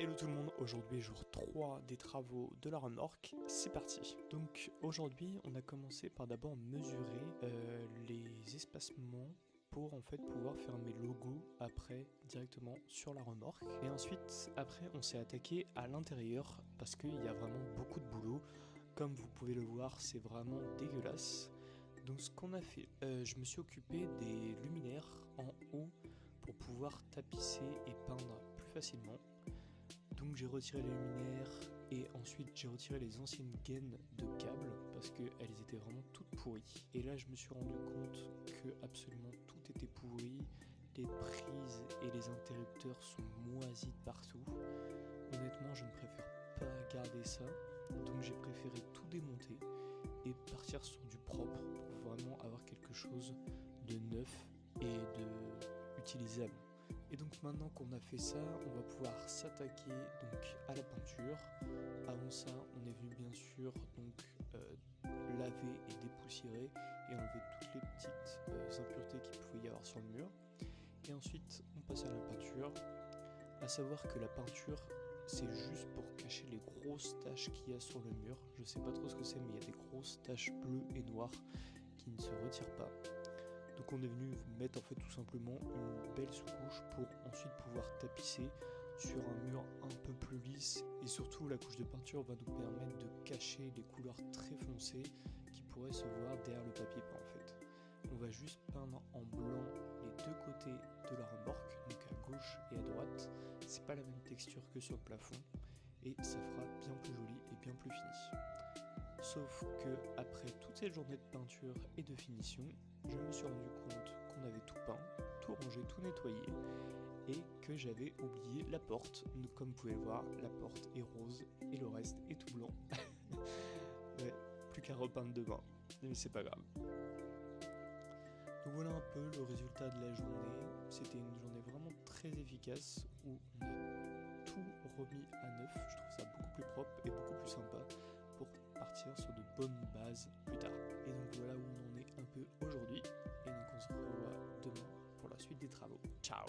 Hello tout le monde, aujourd'hui jour 3 des travaux de la remorque, c'est parti. Donc aujourd'hui on a commencé par d'abord mesurer les espacements pour en fait pouvoir faire mes logos après directement sur la remorque. Et ensuite après on s'est attaqué à l'intérieur parce qu'il y a vraiment beaucoup de boulot. Comme vous pouvez le voir, c'est vraiment dégueulasse. Donc ce qu'on a fait, je me suis occupé des luminaires en haut pour pouvoir tapisser et peindre plus facilement. Donc j'ai retiré les luminaires et ensuite j'ai retiré les anciennes gaines de câbles parce qu'elles étaient vraiment toutes pourries. Et là je me suis rendu compte que absolument tout était pourri, les prises et les interrupteurs sont moisis de partout. Honnêtement je ne préfère pas garder ça, donc j'ai préféré tout démonter et partir sur du propre pour vraiment avoir quelque chose de neuf et de utilisable. Et donc maintenant qu'on a fait ça, on va pouvoir s'attaquer donc à la peinture. Avant ça, on est venu bien sûr donc laver et dépoussiérer et enlever toutes les petites impuretés qu'il pouvait y avoir sur le mur. Et ensuite, on passe à la peinture. À savoir que la peinture, c'est juste pour cacher les grosses taches qu'il y a sur le mur. Je sais pas trop ce que c'est, mais il y a des grosses taches bleues et noires qui ne se retirent pas. Donc on est venu mettre en fait tout simplement une belle sous-couche pour ensuite pouvoir tapisser sur un mur un peu plus lisse, et surtout la couche de peinture va nous permettre de cacher les couleurs très foncées qui pourraient se voir derrière le papier peint en fait. On va juste peindre en blanc les deux côtés de la remorque, donc à gauche et à droite. C'est pas la même texture que sur le plafond et ça fera bien plus joli et bien plus fini. Sauf que après toute cette journée de peinture et de finition, je me suis rendu compte qu'on avait tout peint, tout rangé, tout nettoyé et que j'avais oublié la porte. Donc, comme vous pouvez le voir, la porte est rose et le reste est tout blanc. Ouais, plus qu'à repeindre demain, mais c'est pas grave. Donc voilà un peu le résultat de la journée. C'était une journée vraiment très efficace où on a tout remis à neuf. Je trouve ça beaucoup plus propre et beaucoup plus sympa pour partir sur de bonnes bases plus tard. Et donc voilà où on en est un peu aujourd'hui. Et donc on se revoit demain pour la suite des travaux. Ciao!